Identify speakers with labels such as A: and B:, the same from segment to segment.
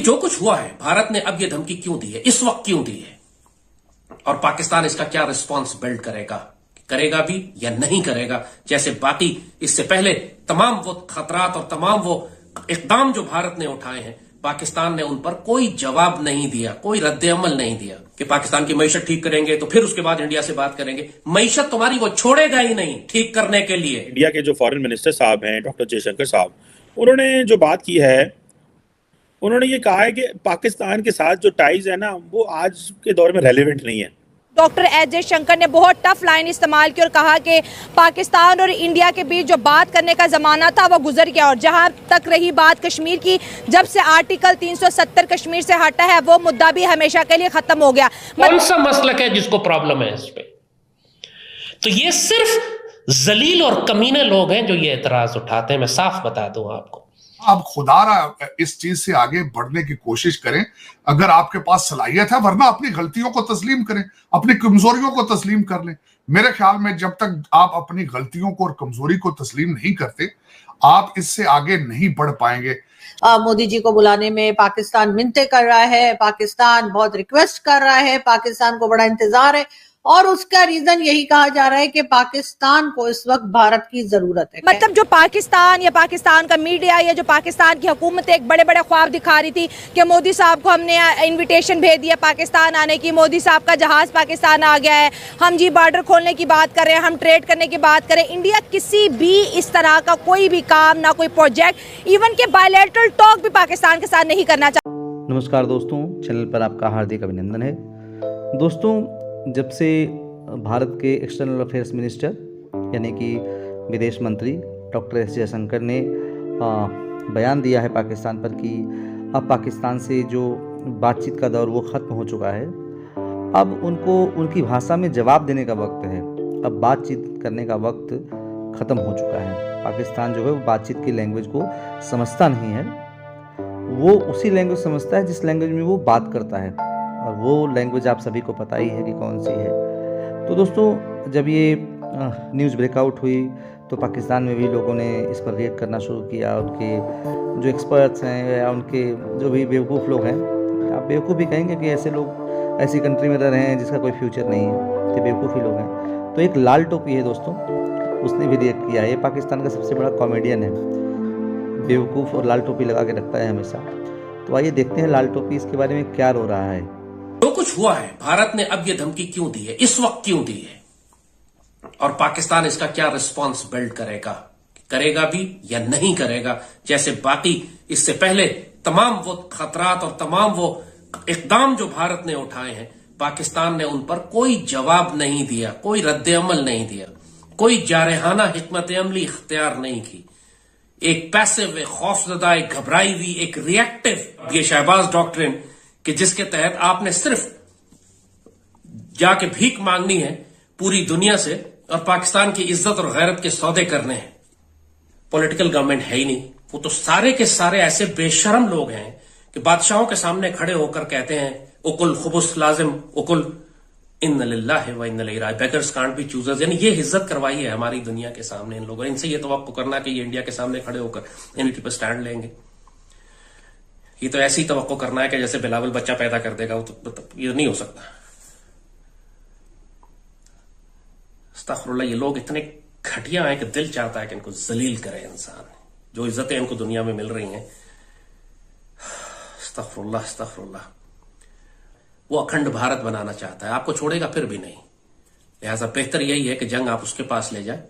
A: जो कुछ हुआ है, भारत ने अब ये धमकी क्यों दी है, इस वक्त क्यों दी है, और पाकिस्तान इसका क्या रिस्पॉन्स बिल्ड करेगा भी या नहीं करेगा, जैसे बाकी इससे पहले तमाम वो खतरात और तमाम वो इकदाम जो भारत ने उठाए हैं, पाकिस्तान ने उन पर कोई जवाब नहीं दिया, कोई रद्द-ए-अमल नहीं दिया कि पाकिस्तान की मईशत ठीक करेंगे तो फिर उसके बाद इंडिया से बात करेंगे। मईशत तुम्हारी वो छोड़ेगा ही नहीं ठीक करने के लिए।
B: इंडिया के जो फॉरेन मिनिस्टर साहब हैं, डॉक्टर जयशंकर साहब, उन्होंने जो बात की है, उन्होंने ये कहा है कि पाकिस्तान के साथ जो टाइज है ना, वो आज के दौर में रेलेवेंट नहीं है।
C: डॉक्टर एस जयशंकर ने बहुत टफ लाइन इस्तेमाल की और कहा कि पाकिस्तान और इंडिया के बीच जो बात करने का जमाना था वो गुजर गया, और जहां तक रही बात कश्मीर की, जब से आर्टिकल 370 कश्मीर से हटा है वो मुद्दा भी हमेशा के लिए खत्म हो गया।
A: कौन सा मसलक है जिसको प्रॉब्लम है इस पे? तो ये सिर्फ जलील और कमीने लोग हैं जो ये एतराज उठाते हैं। मैं साफ बता दूं आपको,
D: आप खुदारा इस चीज से आगे बढ़ने की कोशिश करें अगर आपके पास सलाहियत है, वरना अपनी गलतियों को तस्लीम करें, अपनी कमजोरियों को तस्लीम कर लें। मेरे ख्याल में जब तक आप अपनी गलतियों को और कमजोरी को तस्लीम नहीं करते, आप इससे आगे नहीं बढ़ पाएंगे।
E: मोदी जी को बुलाने में पाकिस्तान मिन्नतें कर रहा है, पाकिस्तान बहुत रिक्वेस्ट कर रहा है, पाकिस्तान को बड़ा इंतजार है, और उसका रीजन यही कहा जा रहा है कि पाकिस्तान को इस वक्त भारत की जरूरत है।
C: मतलब जो पाकिस्तान या पाकिस्तान का मीडिया या जो पाकिस्तान की हुकूमत एक बड़े बड़े ख्वाब दिखा रही थी कि मोदी साहब को हमने इनविटेशन भेज दिया पाकिस्तान आने की, मोदी साहब का जहाज पाकिस्तान आ गया है, हम जी बॉर्डर खोलने की बात कर रहे हैं, हम ट्रेड करने की बात करें। इंडिया किसी भी इस तरह का कोई भी काम, ना कोई प्रोजेक्ट, इवन के बायलैटरल टॉक भी पाकिस्तान के साथ नहीं करना चाहता।
F: नमस्कार दोस्तों, चैनल पर आपका हार्दिक अभिनंदन है। दोस्तों, जब से भारत के एक्सटर्नल अफेयर्स मिनिस्टर यानी कि विदेश मंत्री डॉक्टर एस जयशंकर ने बयान दिया है पाकिस्तान पर कि अब पाकिस्तान से जो बातचीत का दौर वो ख़त्म हो चुका है, अब उनको उनकी भाषा में जवाब देने का वक्त है, अब बातचीत करने का वक्त ख़त्म हो चुका है। पाकिस्तान जो है वो बातचीत की लैंग्वेज को समझता नहीं है, वो उसी लैंग्वेज समझता है जिस लैंग्वेज में वो बात करता है, और वो लैंग्वेज आप सभी को पता ही है कि कौन सी है। तो दोस्तों, जब ये न्यूज़ ब्रेकआउट हुई तो पाकिस्तान में भी लोगों ने इस पर रिएक्ट करना शुरू किया। उनके जो एक्सपर्ट्स हैं या उनके जो भी बेवकूफ़ लोग हैं, आप बेवकूफ़ भी कहेंगे कि ऐसे लोग ऐसी कंट्री में रह रहे हैं जिसका कोई फ्यूचर नहीं है, तो बेवकूफ़ ही लोग हैं। तो एक लाल टोपी है दोस्तों, उसने भी रिएक्ट किया। ये पाकिस्तान का सबसे बड़ा कॉमेडियन है, बेवकूफ़ और लाल टोपी लगा के रखता है हमेशा। तो आइए देखते हैं लाल टोपी इसके बारे में क्या रो रहा है।
A: जो कुछ हुआ है, भारत ने अब ये धमकी क्यों दी है, इस वक्त क्यों दी है, और पाकिस्तान इसका क्या रिस्पॉन्स बिल्ड करेगा भी या नहीं करेगा, जैसे बाकी इससे पहले तमाम वो खतरात और तमाम वो इकदाम जो भारत ने उठाए हैं, पाकिस्तान ने उन पर कोई जवाब नहीं दिया, कोई रद्द-ए-अमल नहीं दिया, कोई जारहाना हिकमत अमली इख्तियार नहीं की। एक पैसिव, एक खौफजदा, एक घबराई हुई, एक रिएक्टिव ये शहबाज डॉक्ट्रिन कि जिसके तहत आपने सिर्फ जाके भीख मांगनी है पूरी दुनिया से और पाकिस्तान की इज्जत और गैरत के सौदे करने हैं। पॉलिटिकल गवर्नमेंट है ही नहीं, वो तो सारे के सारे ऐसे बेशरम लोग हैं कि बादशाहों के सामने खड़े होकर कहते हैं उकुल खुबुस लाजिम उकुल इन्ना लिल्लाहि व इन्ना इलैहि राजिऊन, बेगर्स कांट बी चूजर्स। यानी ये इज्जत करवाई है हमारी दुनिया के सामने इन लोगों ने। इनसे ये तवक्को करना कि ये इंडिया के सामने खड़े होकर इनके पर स्टैंड लेंगे, ये तो ऐसी तवक्को करना है कि जैसे बिलावल बच्चा पैदा कर देगा, वो तो ये नहीं हो सकता। अस्तगफिरुल्लाह, ये लोग इतने घटिया हैं कि दिल चाहता है कि इनको जलील करे इंसान, जो इज्जतें इनको दुनिया में मिल रही हैं। अस्तगफिरुल्लाह अस्तगफिरुल्लाह। वो अखंड भारत बनाना चाहता है, आपको छोड़ेगा फिर भी नहीं। लिहाजा बेहतर यही है कि जंग आप उसके पास ले जाए,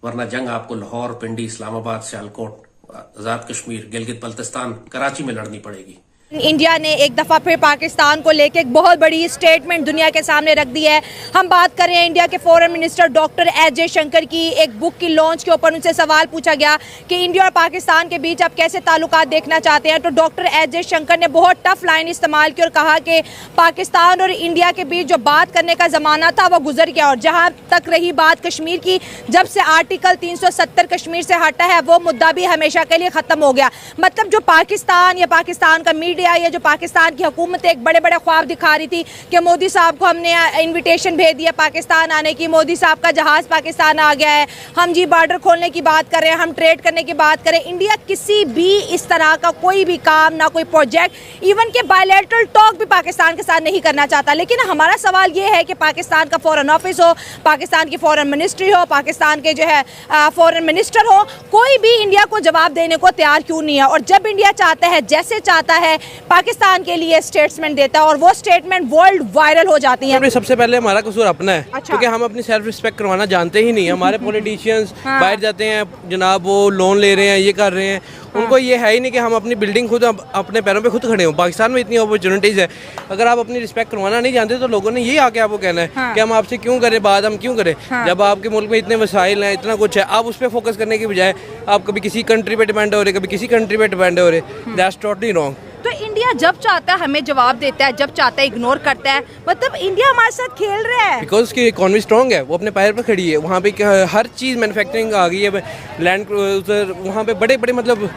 A: वरना जंग आपको लाहौर, पिंडी, इस्लामाबाद, सियालकोट, आजाद कश्मीर, गिलगित बल्तिस्तान, कराची में लड़नी पड़ेगी।
C: इंडिया ने एक दफा फिर पाकिस्तान को लेकर एक बहुत बड़ी स्टेटमेंट दुनिया के सामने रख दी है। हम बात कर रहे हैं इंडिया के foreign minister doctor S Jaishankar की। एक बुक की लॉन्च के ऊपर उनसे सवाल पूछा गया कि इंडिया और पाकिस्तान के बीच आप कैसे ताल्लुकात देखना चाहते हैं, तो डॉक्टर एस जयशंकर ने बहुत टफ लाइन इस्तेमाल की और कहा कि पाकिस्तान और इंडिया के बीच जो बात करने का जमाना था वो गुजर गया, और जहाँ तक रही बात कश्मीर की, जब से आर्टिकल 370 कश्मीर से हटा है वो मुद्दा भी हमेशा के लिए खत्म हो गया। मतलब जो पाकिस्तान या पाकिस्तान का मीडिया आई है, जो पाकिस्तान की हुकूमत एक बड़े बड़े ख्वाब दिखा रही थी कि मोदी साहब को हमने इन्विटेशन भेज दिया पाकिस्तान आने की, मोदी साहब का जहाज़ पाकिस्तान आ गया है, हम जी बॉर्डर खोलने की बात कर रहे हैं, हम ट्रेड करने की बात करें। इंडिया किसी भी इस तरह का कोई भी काम, ना कोई प्रोजेक्ट, इवन के बायलैटरल टॉक भी पाकिस्तान के साथ नहीं करना चाहता। लेकिन हमारा सवाल ये है कि पाकिस्तान का फॉरेन ऑफिस हो, पाकिस्तान की फॉरेन मिनिस्ट्री हो, पाकिस्तान के जो है फॉरेन मिनिस्टर हो, कोई भी इंडिया को जवाब देने को तैयार क्यों नहीं है? और जब इंडिया चाहता है, जैसे चाहता है, पाकिस्तान के लिए स्टेटमेंट देता है और वो स्टेटमेंट वर्ल्ड वायरल हो जाती है।
G: सबसे पहले हमारा कसूर अपना है,
C: अच्छा।
G: क्योंकि हम अपनी सेल्फ रिस्पेक्ट करवाना जानते ही नहीं। हमारे पॉलिटिशियंस बाहर जाते हैं जनाब, वो लोन ले रहे हैं, ये कर रहे हैं, उनको ये है ही नहीं कि हम अपनी बिल्डिंग खुद अपने पैरों पे खुद खड़े हों। पाकिस्तान में इतनी अपॉर्चुनिटीज़ है, अगर आप अपनी रिस्पेक्ट करवाना नहीं जानते तो लोगों ने यही आके आपको कहना है कि हम आपसे क्यों करें बात, हम क्यों करें। जब आपके मुल्क में इतने वसाइल हैं, इतना कुछ है, आप उस पर फोकस करने की बजाय आप कभी किसी कंट्री पे डिपेंड हो रहे, कभी किसी कंट्री पे डिपेंड हो रहे, दैट्स टोटली रॉन्ग।
C: तो इंडिया जब चाहता है हमें जवाब देता है, जब चाहता है इग्नोर करता है, मतलब इंडिया हमारे साथ खेल रहा है।
G: बिकॉज की इकॉनमी स्ट्रॉन्ग है, वो अपने पैर पर खड़ी है, वहाँ पे हर चीज़ मैन्युफैक्चरिंग आ गई है, लैंड क्रूजर, वहाँ पे बड़े बड़े मतलब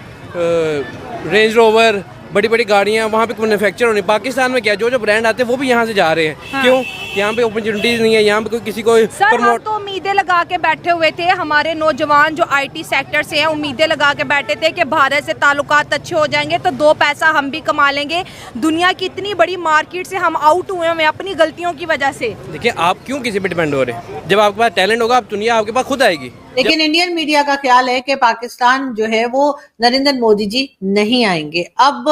G: रेंज रोवर, बड़ी बड़ी गाड़ियाँ वहाँ पे मैन्युफैक्चर होनी। पाकिस्तान में क्या, जो जो ब्रांड आते हैं वो भी यहाँ से जा रहे हैं। हाँ। क्यों? यहाँ पे अपॉर्चुनिटीज नहीं है, यहाँ पे कोई किसी को
C: प्रमोट। तो उम्मीदें लगा के बैठे हुए थे हमारे नौजवान जो IT सेक्टर से हैं, उम्मीदें लगा के बैठे थे कि भारत से ताल्लुकात अच्छे हो जाएंगे तो दो पैसा हम भी कमा लेंगे। दुनिया की इतनी बड़ी मार्केट से हम आउट हुए हैं अपनी गलतियों की वजह से।
G: देखिए, आप क्यों किसी पे डिपेंड हो रहे हैं? जब आपके पास टैलेंट होगा, आप दुनिया आपके पास खुद आएगी।
E: लेकिन इंडियन मीडिया का ख्याल है कि पाकिस्तान जो है वो नरेंद्र मोदी जी नहीं आएंगे। अब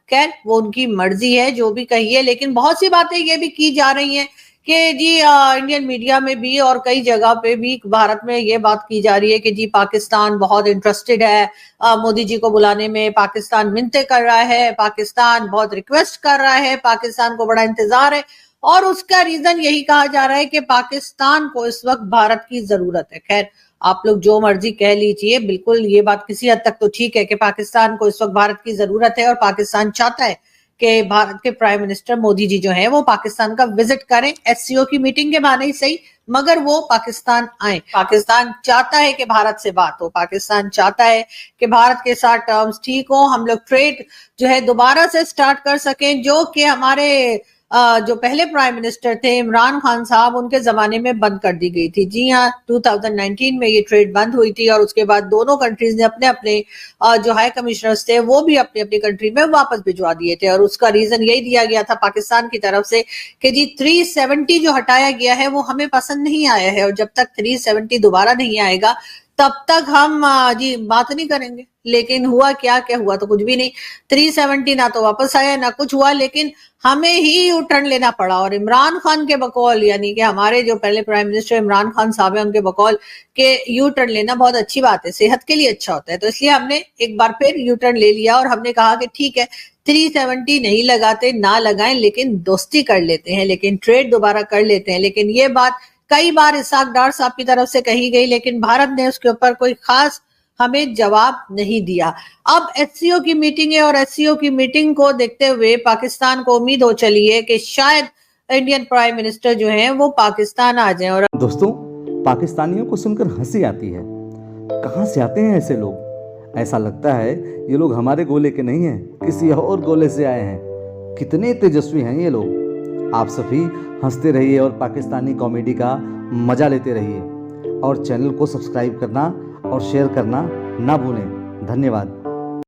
E: खैर वो उनकी मर्जी है, जो भी कहिए, लेकिन बहुत सी बातें ये भी की जा रही हैं कि जी इंडियन मीडिया में भी और कई जगह पे भी भारत में ये बात की जा रही है कि जी पाकिस्तान बहुत इंटरेस्टेड है मोदी जी को बुलाने में, पाकिस्तान मिन्नतें कर रहा है, पाकिस्तान बहुत रिक्वेस्ट कर रहा है, पाकिस्तान को बड़ा इंतजार है। और उसका रीजन यही कहा जा रहा है कि पाकिस्तान को इस वक्त भारत की जरूरत है। खैर आप लोग जो मर्जी कह लीजिए, बिल्कुल ये बात किसी हद तक तो ठीक है कि पाकिस्तान को इस वक्त भारत की जरूरत है और पाकिस्तान चाहता है कि भारत के प्राइम मिनिस्टर मोदी जी जो है वो पाकिस्तान का विजिट करें, SCO की मीटिंग के बहाने ही सही, मगर वो पाकिस्तान आए। पाकिस्तान चाहता है कि भारत से बात हो, पाकिस्तान चाहता है कि भारत के साथ टर्म्स ठीक हो, हम लोग ट्रेड जो है दोबारा से स्टार्ट कर सकें, जो कि हमारे जो पहले प्राइम मिनिस्टर थे इमरान खान साहब, उनके जमाने में बंद कर दी गई थी। जी हाँ, 2019 में ये ट्रेड बंद हुई थी और उसके बाद दोनों कंट्रीज ने अपने अपने जो हाई कमिश्नर्स थे वो भी अपनी अपनी कंट्री में वापस भिजवा दिए थे। और उसका रीजन यही दिया गया था पाकिस्तान की तरफ से कि जी 370 जो हटाया गया है वो हमें पसंद नहीं आया है और जब तक 370 दोबारा नहीं आएगा तब तक हम जी बात नहीं करेंगे। लेकिन हुआ क्या हुआ तो कुछ भी नहीं। 370 ना तो वापस आया ना कुछ हुआ, लेकिन हमें ही यू टर्न लेना पड़ा। और इमरान खान के बकौल, यानी कि हमारे जो पहले प्राइम मिनिस्टर इमरान खान साहब है, उनके बकौल के यू टर्न लेना बहुत अच्छी बात है, सेहत के लिए अच्छा होता है। तो इसलिए हमने एक बार फिर यू टर्न ले लिया और हमने कहा कि ठीक है 370 नहीं लगाते, ना लगाएं, लेकिन दोस्ती कर लेते हैं, लेकिन ट्रेड दोबारा कर लेते हैं। लेकिन ये बात कई बार इसाक डार साहब की तरफ से कही गई, लेकिन भारत ने उसके ऊपर कोई खास हमें जवाब नहीं दिया। अब SCO की मीटिंग है और SCO की मीटिंग को देखते हुए पाकिस्तान को उम्मीद हो चली है कि शायद इंडियन प्राइम मिनिस्टर जो हैं वो पाकिस्तान आ जाएं। और
F: दोस्तों, पाकिस्तानियों को सुनकर हंसी आती है। कहाँ से आते हैं ऐसे लोग? ऐसा लगता है ये लोग हमारे गोले के नहीं हैं, किसी और गोले से आए हैं। कितने तेजस्वी हैं ये लोग। आप सभी हंसते रहिए और पाकिस्तानी कॉमेडी का मजा लेते रहिए और चैनल को सब्सक्राइब करना और शेयर करना ना भूलें। धन्यवाद।